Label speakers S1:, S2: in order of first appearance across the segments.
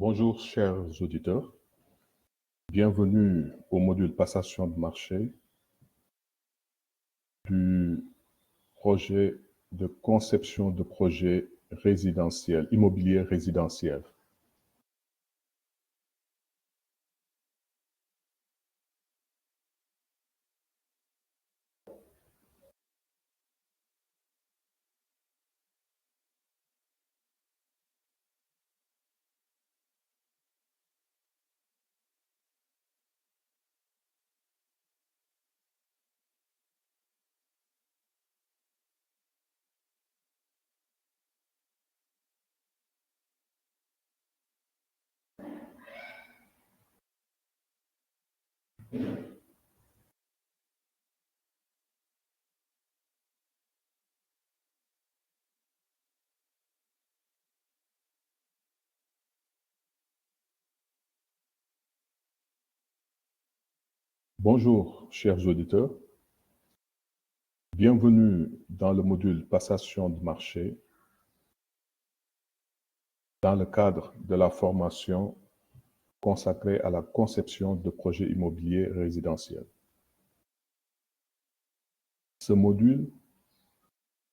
S1: Bonjour chers auditeurs, bienvenue au module passation de marché du projet de conception de projet résidentiel, immobilier résidentiel. Bonjour chers auditeurs, bienvenue dans le module passation de marché dans le cadre de la formation consacrée à la conception de projets immobiliers résidentiels. Ce module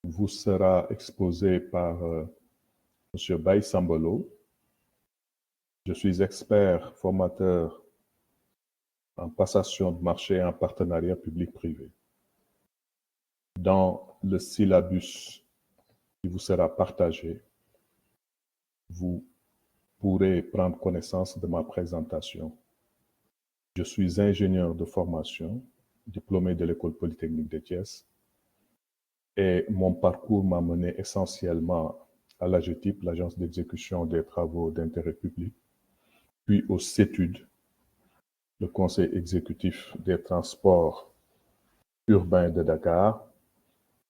S1: vous sera exposé par M. Baye Sambolo. Je suis expert formateur en passation de marché et en partenariat public-privé. Dans le syllabus qui vous sera partagé, vous pourrez prendre connaissance de ma présentation. Je suis ingénieur de formation, diplômé de l'École polytechnique de Thiès, et mon parcours m'a mené essentiellement à l'AGETIP, l'Agence d'exécution des travaux d'intérêt public, puis au CETUD, le Conseil exécutif des transports urbains de Dakar,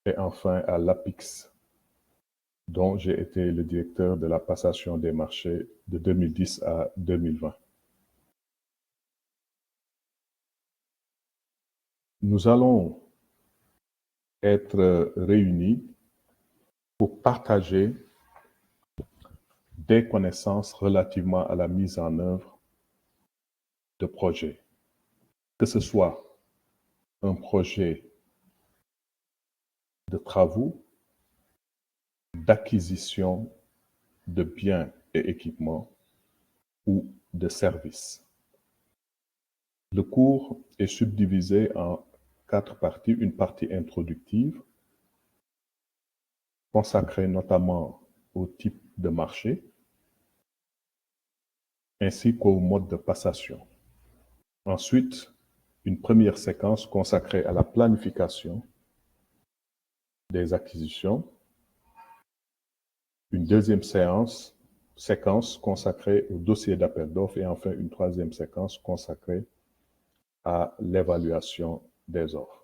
S1: et enfin à l'APIX, dont j'ai été le directeur de la passation des marchés de 2010 à 2020. Nous allons être réunis pour partager des connaissances relativement à la mise en œuvre de projets, que ce soit un projet de travaux, d'acquisition de biens et équipements ou de services. Le cours est subdivisé en 4 parties. Une partie introductive, consacrée notamment au type de marché, ainsi qu'au mode de passation. Ensuite, une première séquence consacrée à la planification des acquisitions. Une deuxième séquence consacrée au dossier d'appel d'offres et enfin une troisième séquence consacrée à l'évaluation des offres.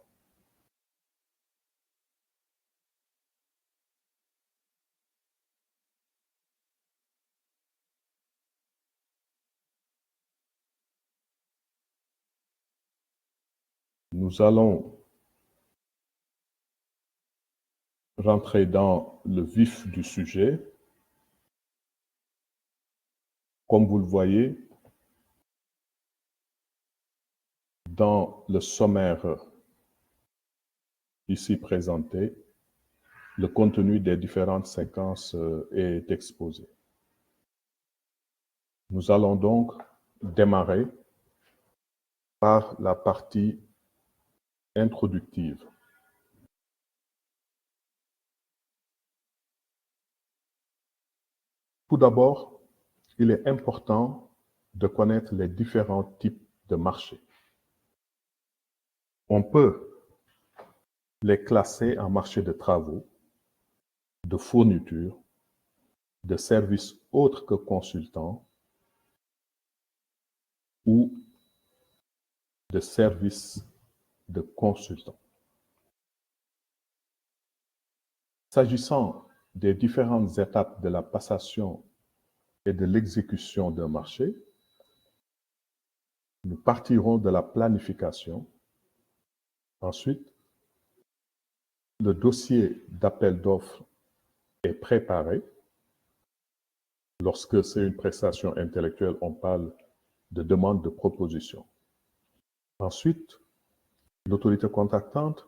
S1: Nous allons rentrer dans le vif du sujet. Comme vous le voyez, dans le sommaire ici présenté, le contenu des différentes séquences est exposé. Nous allons donc démarrer par la partie introductive. Tout d'abord, il est important de connaître les différents types de marchés. On peut les classer en marché de travaux, de fournitures, de services autres que consultants ou de services de consultants. S'agissant des différentes étapes de la passation et de l'exécution d'un marché, nous partirons de la planification. Ensuite, le dossier d'appel d'offres est préparé. Lorsque c'est une prestation intellectuelle, on parle de demande de proposition. Ensuite, l'autorité contractante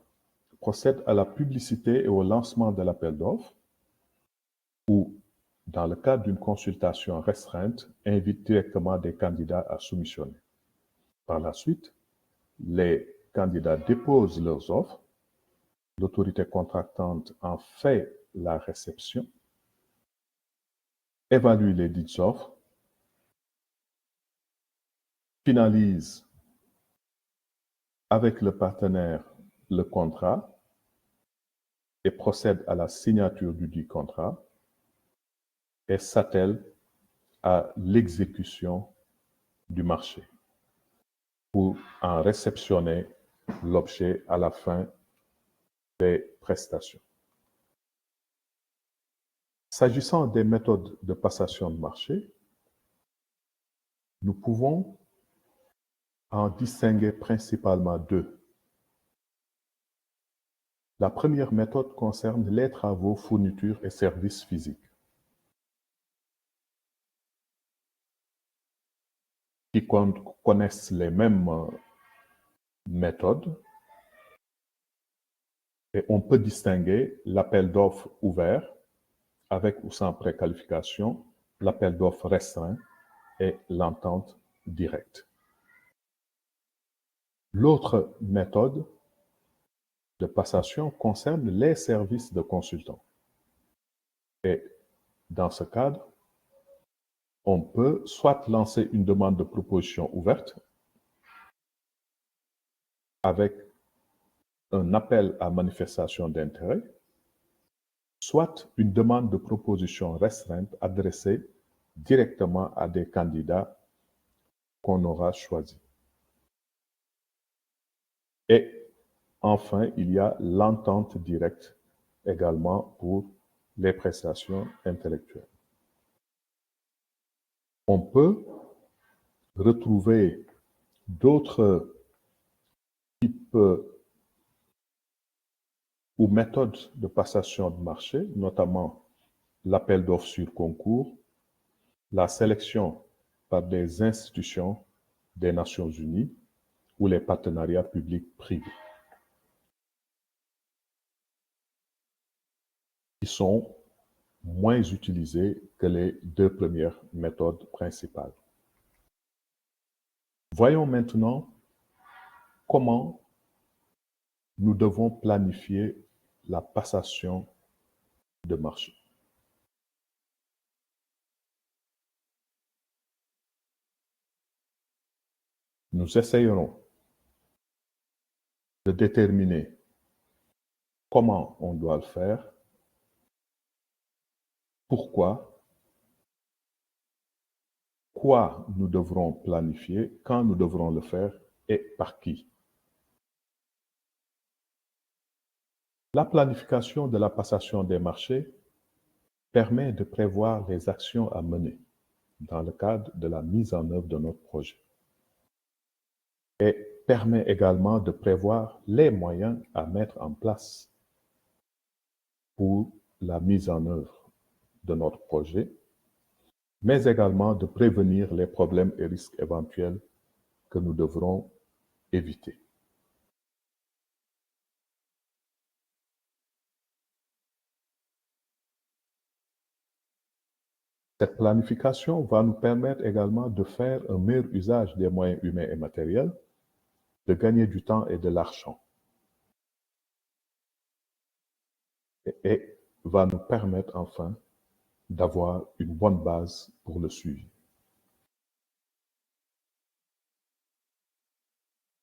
S1: procède à la publicité et au lancement de l'appel d'offres ou, dans le cadre d'une consultation restreinte, invite directement des candidats à soumissionner. Par la suite, les candidats déposent leurs offres, l'autorité contractante en fait la réception, évalue les dites offres, finalise avec le partenaire le contrat et procède à la signature du dit contrat et s'attelle à l'exécution du marché pour en réceptionner l'objet à la fin des prestations. S'agissant des méthodes de passation de marché, nous pouvons en distinguer principalement deux. La première méthode concerne les travaux, fournitures et services physiques, qui connaissent les mêmes méthodes, et on peut distinguer l'appel d'offres ouvert avec ou sans préqualification, l'appel d'offres restreint et l'entente directe. L'autre méthode de passation concerne les services de consultant. Et dans ce cadre, on peut soit lancer une demande de proposition ouverte avec un appel à manifestation d'intérêt, soit une demande de proposition restreinte adressée directement à des candidats qu'on aura choisis. Et enfin, il y a l'entente directe également pour les prestations intellectuelles. On peut retrouver d'autres types ou méthodes de passation de marché, notamment l'appel d'offres sur concours, la sélection par des institutions des Nations Unies ou les partenariats publics-privés, qui sont moins utilisés que les deux premières méthodes principales. Voyons maintenant comment nous devons planifier la passation de marché. Nous essayerons de déterminer comment on doit le faire, pourquoi, quoi nous devrons planifier, quand nous devrons le faire et par qui. La planification de la passation des marchés permet de prévoir les actions à mener dans le cadre de la mise en œuvre de notre projet et permet également de prévoir les moyens à mettre en place pour la mise en œuvre de notre projet, mais également de prévenir les problèmes et risques éventuels que nous devrons éviter. Cette planification va nous permettre également de faire un meilleur usage des moyens humains et matériels, de gagner du temps et de l'argent, et va nous permettre enfin d'avoir une bonne base pour le suivi.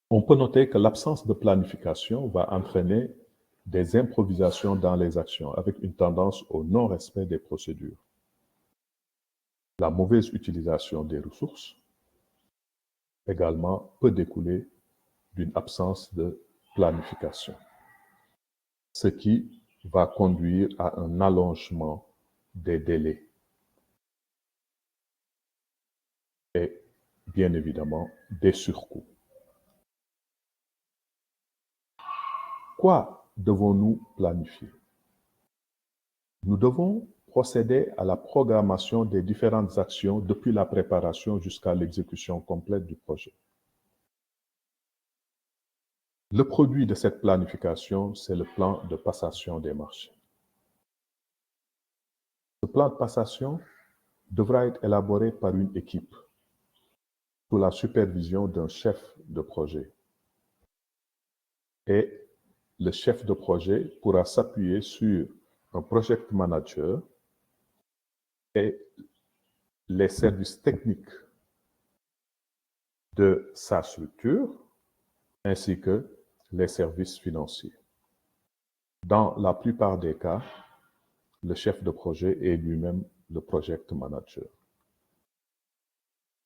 S1: On peut noter que l'absence de planification va entraîner des improvisations dans les actions avec une tendance au non-respect des procédures. La mauvaise utilisation des ressources également peut découler d'une absence de planification, ce qui va conduire à un allongement des délais et bien évidemment des surcoûts. Quoi devons-nous planifier? Nous devons procéder à la programmation des différentes actions depuis la préparation jusqu'à l'exécution complète du projet. Le produit de cette planification, c'est le plan de passation des marchés. Ce plan de passation devra être élaboré par une équipe sous la supervision d'un chef de projet. Et le chef de projet pourra s'appuyer sur un project manager et les services techniques de sa structure, ainsi que les services financiers. Dans la plupart des cas, le chef de projet est lui-même le project manager.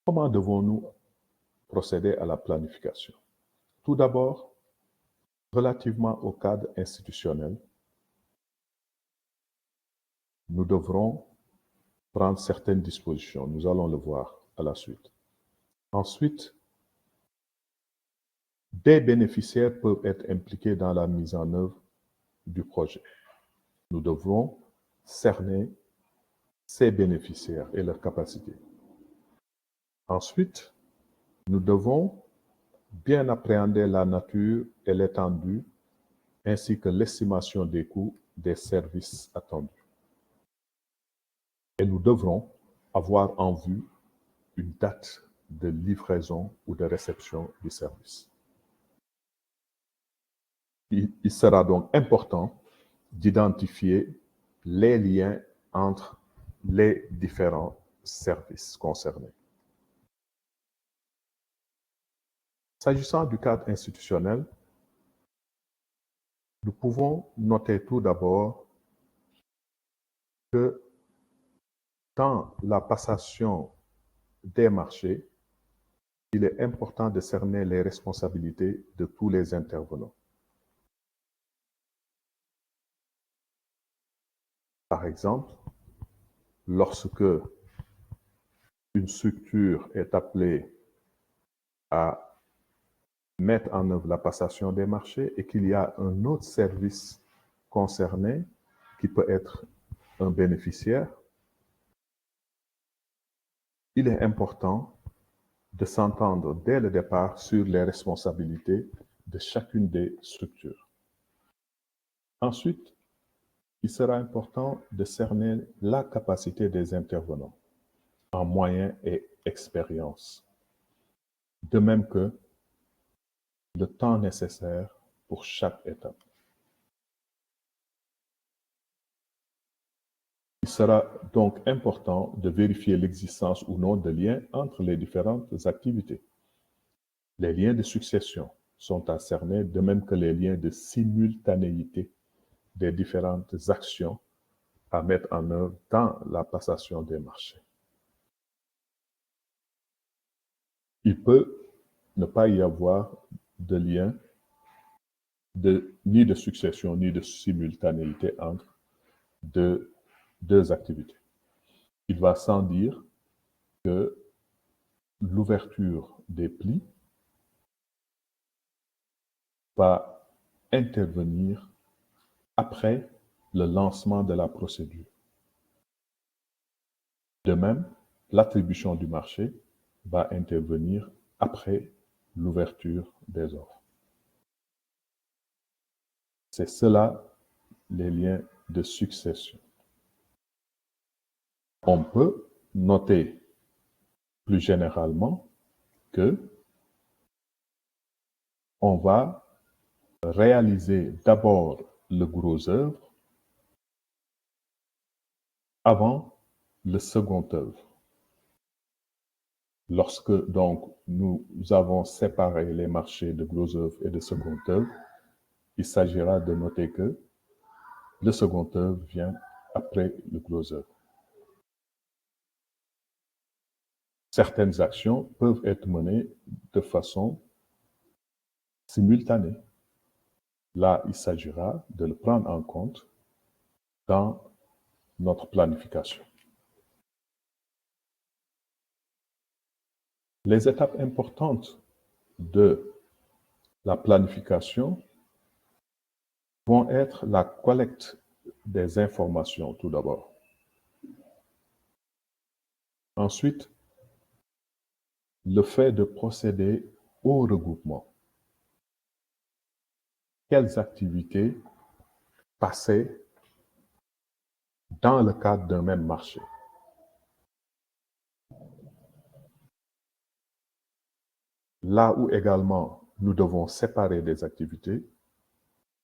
S1: Comment devons-nous procéder à la planification? Tout d'abord, relativement au cadre institutionnel, nous devrons prendre certaines dispositions. Nous allons le voir à la suite. Ensuite, des bénéficiaires peuvent être impliqués dans la mise en œuvre du projet. Nous devrons cerner ces bénéficiaires et leurs capacités. Ensuite, nous devons bien appréhender la nature et l'étendue, ainsi que l'estimation des coûts des services attendus. Et nous devrons avoir en vue une date de livraison ou de réception du service. Il sera donc important d'identifier les liens entre les différents services concernés. S'agissant du cadre institutionnel, nous pouvons noter tout d'abord que dans la passation des marchés, il est important de cerner les responsabilités de tous les intervenants. Par exemple, lorsque une structure est appelée à mettre en œuvre la passation des marchés et qu'il y a un autre service concerné qui peut être un bénéficiaire, il est important de s'entendre dès le départ sur les responsabilités de chacune des structures. Ensuite, il sera important de cerner la capacité des intervenants en moyens et expérience, de même que le temps nécessaire pour chaque étape. Il sera donc important de vérifier l'existence ou non de liens entre les différentes activités. Les liens de succession sont à cerner, de même que les liens de simultanéité des différentes actions à mettre en œuvre dans la passation des marchés. Il peut ne pas y avoir de lien ni de succession ni de simultanéité entre deux activités. Il va sans dire que l'ouverture des plis va intervenir après le lancement de la procédure. De même, l'attribution du marché va intervenir après l'ouverture des offres. C'est cela les liens de succession. On peut noter plus généralement que on va réaliser d'abord le gros œuvre avant le second œuvre. Lorsque donc nous avons séparé les marchés de gros œuvre et de second œuvre, il s'agira de noter que le second œuvre vient après le gros œuvre. Certaines actions peuvent être menées de façon simultanée. Là, il s'agira de le prendre en compte dans notre planification. Les étapes importantes de la planification vont être la collecte des informations tout d'abord. Ensuite, le fait de procéder au regroupement. Quelles activités passaient dans le cadre d'un même marché? Là où également nous devons séparer des activités,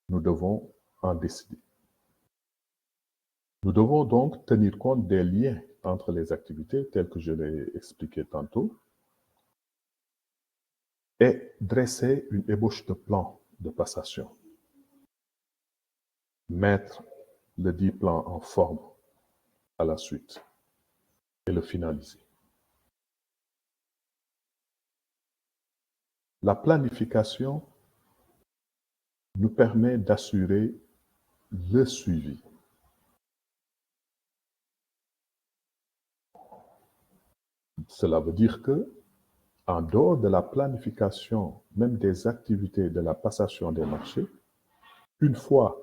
S1: nous devons en décider. Nous devons donc tenir compte des liens entre les activités, tels que je l'ai expliqué tantôt, et dresser une ébauche de plan de passation. Mettre le dit plan en forme à la suite et le finaliser. La planification nous permet d'assurer le suivi. Cela veut dire que, en dehors de la planification, même des activités de la passation des marchés, une fois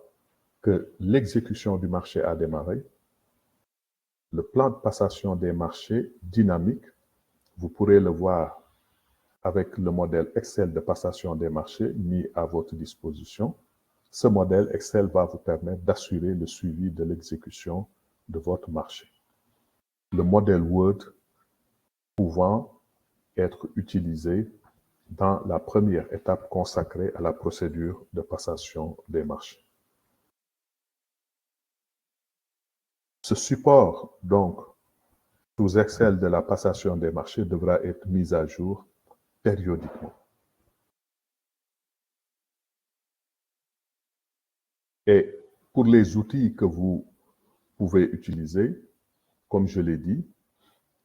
S1: que l'exécution du marché a démarré, le plan de passation des marchés dynamique, vous pourrez le voir avec le modèle Excel de passation des marchés mis à votre disposition. Ce modèle Excel va vous permettre d'assurer le suivi de l'exécution de votre marché. Le modèle Word pouvant être utilisé dans la première étape consacrée à la procédure de passation des marchés. Ce support, donc, sous Excel de la passation des marchés devra être mis à jour périodiquement. Et pour les outils que vous pouvez utiliser, comme je l'ai dit,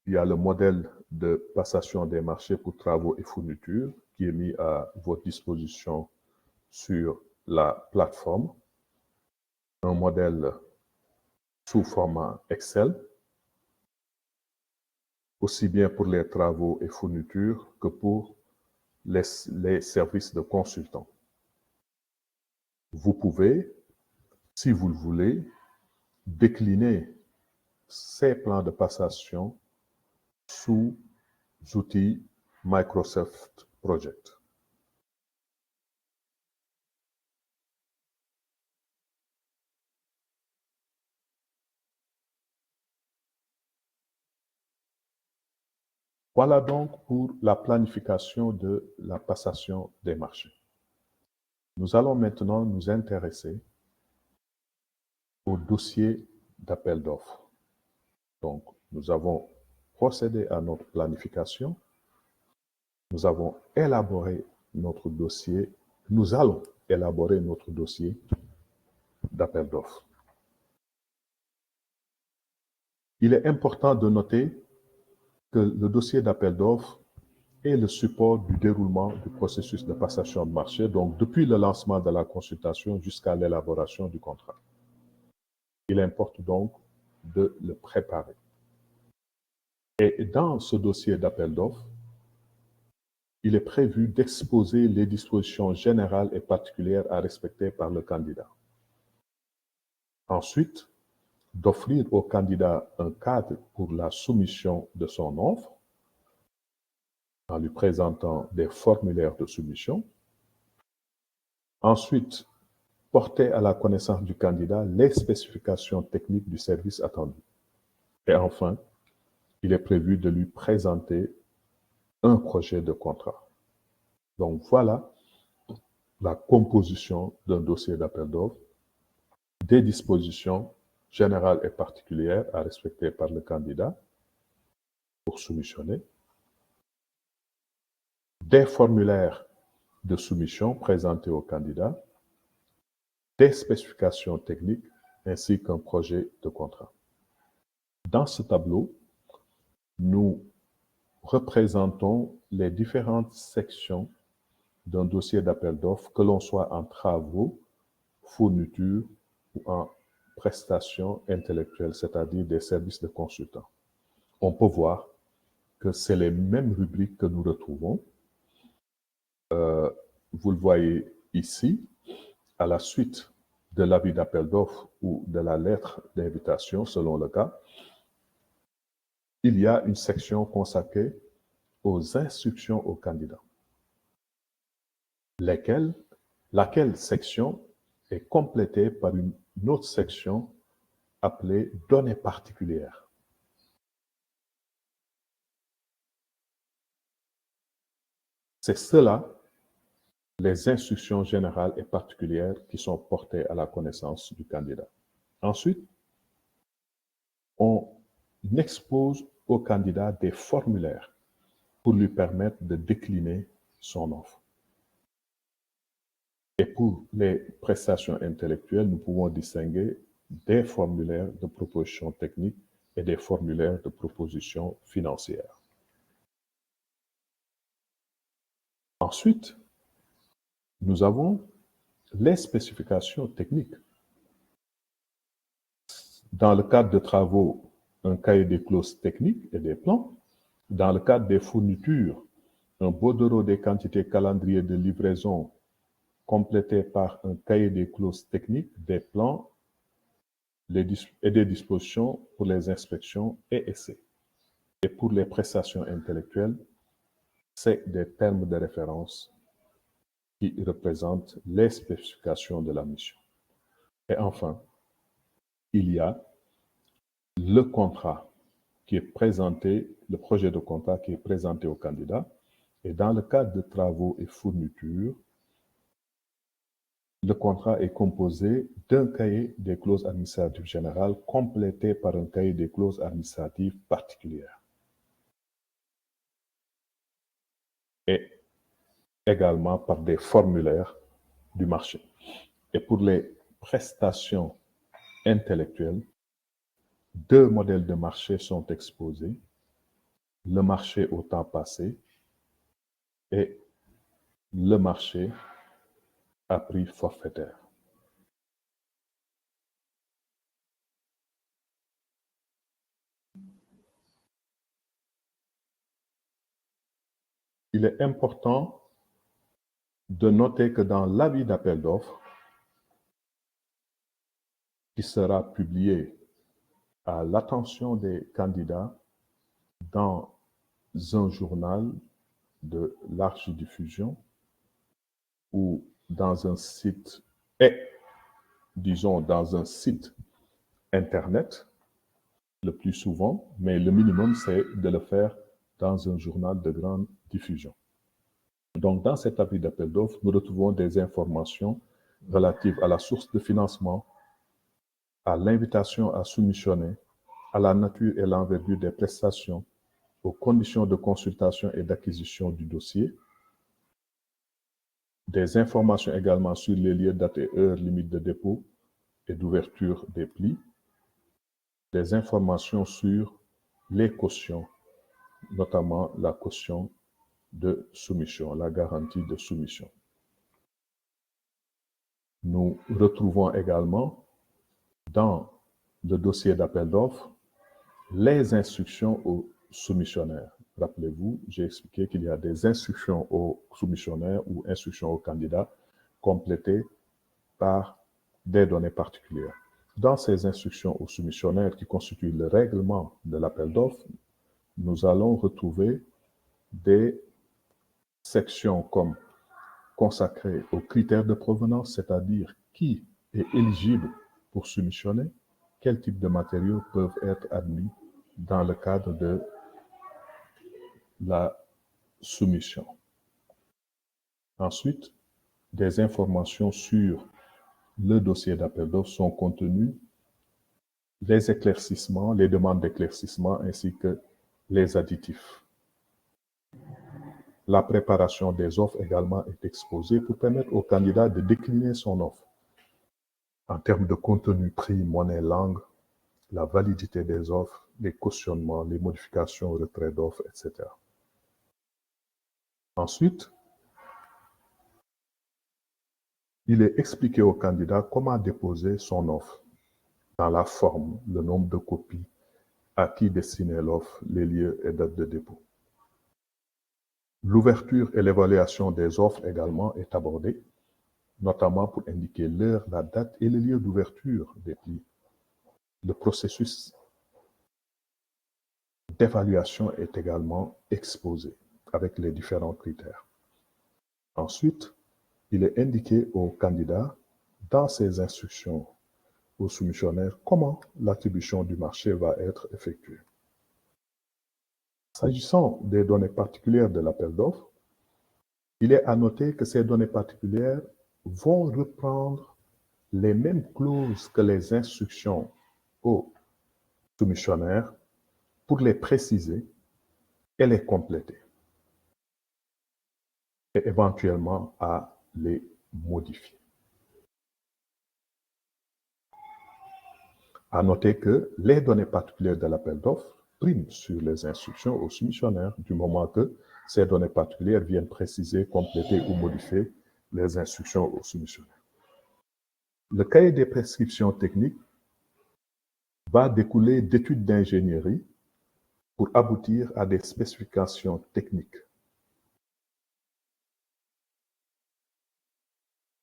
S1: il y a le modèle de passation des marchés pour travaux et fournitures qui est mis à votre disposition sur la plateforme. Un modèle sous format Excel, aussi bien pour les travaux et fournitures que pour les services de consultants. Vous pouvez, si vous le voulez, décliner ces plans de passation sous outils Microsoft Project. Voilà donc pour la planification de la passation des marchés. Nous allons maintenant nous intéresser au dossier d'appel d'offres. Donc, nous avons procédé à notre planification. Nous avons élaboré notre dossier. Nous allons élaborer notre dossier d'appel d'offres. Il est important de noter que le dossier d'appel d'offres est le support du déroulement du processus de passation de marché, donc depuis le lancement de la consultation jusqu'à l'élaboration du contrat. Il importe donc de le préparer. Et dans ce dossier d'appel d'offres, il est prévu d'exposer les dispositions générales et particulières à respecter par le candidat. Ensuite, d'offrir au candidat un cadre pour la soumission de son offre en lui présentant des formulaires de soumission. Ensuite, porter à la connaissance du candidat les spécifications techniques du service attendu. Et enfin, il est prévu de lui présenter un projet de contrat. Donc voilà la composition d'un dossier d'appel d'offres, des dispositions générales et particulières à respecter par le candidat pour soumissionner, des formulaires de soumission présentés au candidat, des spécifications techniques ainsi qu'un projet de contrat. Dans ce tableau, nous représentons les différentes sections d'un dossier d'appel d'offres, que l'on soit en travaux, fournitures ou en prestations intellectuelles, c'est-à-dire des services de consultants. On peut voir que c'est les mêmes rubriques que nous retrouvons. Vous le voyez ici, à la suite de l'avis d'appel d'offres ou de la lettre d'invitation, selon le cas, il y a une section consacrée aux instructions aux candidats, laquelle section est complétée par une autre section appelée données particulières. C'est cela, les instructions générales et particulières qui sont portées à la connaissance du candidat. Ensuite, on expose au candidat des formulaires pour lui permettre de décliner son offre. Et pour les prestations intellectuelles, nous pouvons distinguer des formulaires de proposition technique et des formulaires de proposition financière. Ensuite, nous avons les spécifications techniques. Dans le cadre de travaux, un cahier des clauses techniques et des plans. Dans le cadre des fournitures, un bordereau des quantités calendrier de livraison complété par un cahier des clauses techniques, des plans et des dispositions pour les inspections et essais. Et pour les prestations intellectuelles, c'est des termes de référence qui représentent les spécifications de la mission. Et enfin, il y a le contrat qui est présenté, le projet de contrat qui est présenté au candidat. Et dans le cadre de travaux et fournitures, le contrat est composé d'un cahier des clauses administratives générales complété par un cahier des clauses administratives particulières. Et également par des formulaires du marché. Et pour les prestations intellectuelles, 2 modèles de marché sont exposés, le marché au temps passé et le marché à prix forfaitaire. Il est important de noter que dans l'avis d'appel d'offres, qui sera publié à l'attention des candidats dans un journal de large diffusion ou dans un site, dans un site Internet, le plus souvent, mais le minimum, c'est de le faire dans un journal de grande diffusion. Donc, dans cet avis d'appel d'offres, nous retrouvons des informations relatives à la source de financement, à l'invitation à soumissionner, à la nature et l'envergure des prestations, aux conditions de consultation et d'acquisition du dossier, des informations également sur les lieux, dates et heures limites de dépôt et d'ouverture des plis, des informations sur les cautions, notamment la caution de soumission, la garantie de soumission. Nous retrouvons également dans le dossier d'appel d'offres les instructions aux soumissionnaires. Rappelez-vous, j'ai expliqué qu'il y a des instructions aux soumissionnaires ou instructions aux candidats complétées par des données particulières. Dans ces instructions aux soumissionnaires qui constituent le règlement de l'appel d'offres, nous allons retrouver des sections comme consacrées aux critères de provenance, c'est-à-dire qui est éligible pour soumissionner, quel type de matériaux peuvent être admis dans le cadre de la soumission. Ensuite, des informations sur le dossier d'appel d'offres sont contenues, les éclaircissements, les demandes d'éclaircissement ainsi que les additifs. La préparation des offres également est exposée pour permettre au candidat de décliner son offre en termes de contenu, prix, monnaie, langue, la validité des offres, les cautionnements, les modifications, retrait d'offres, etc. Ensuite, il est expliqué au candidat comment déposer son offre dans la forme, le nombre de copies, à qui destiner l'offre, les lieux et dates de dépôt. L'ouverture et l'évaluation des offres également est abordée, notamment pour indiquer l'heure, la date et le lieu d'ouverture des plis. Le processus d'évaluation est également exposé avec les différents critères. Ensuite, il est indiqué au candidat dans ses instructions au soumissionnaire comment l'attribution du marché va être effectuée. S'agissant des données particulières de l'appel d'offres, il est à noter que ces données particulières vont reprendre les mêmes clauses que les instructions au soumissionnaire pour les préciser et les compléter et éventuellement à les modifier. À noter que les données particulières de l'appel d'offres priment sur les instructions au soumissionnaire du moment que ces données particulières viennent préciser, compléter ou modifier les instructions au soumissionnaire. Le cahier des prescriptions techniques va découler d'études d'ingénierie pour aboutir à des spécifications techniques.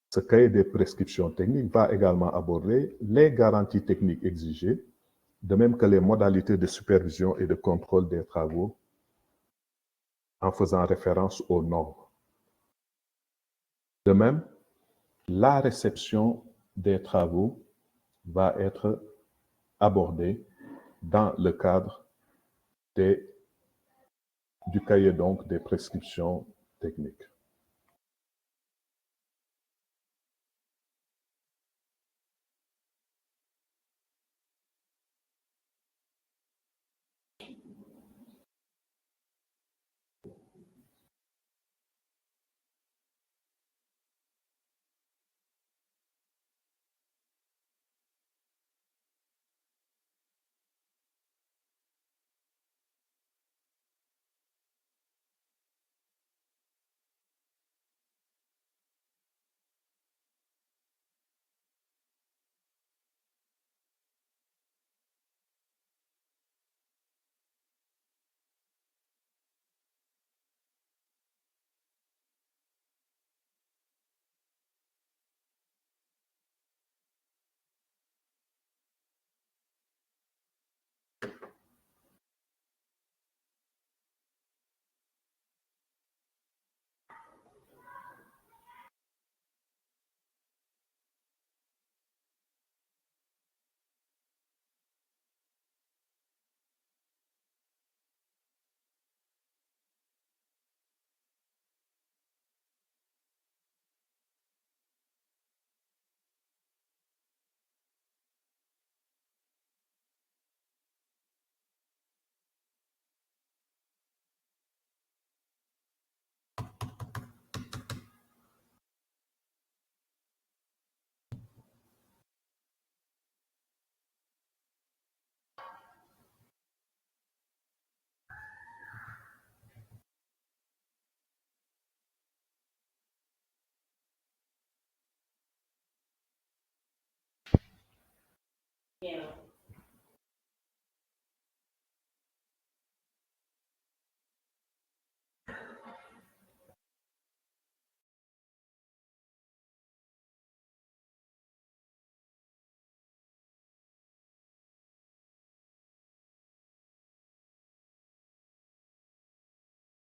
S1: Ce cahier des prescriptions techniques va également aborder les garanties techniques exigées, de même que les modalités de supervision et de contrôle des travaux en faisant référence aux normes. De même, la réception des travaux va être abordée dans le cadre du cahier donc des prescriptions techniques.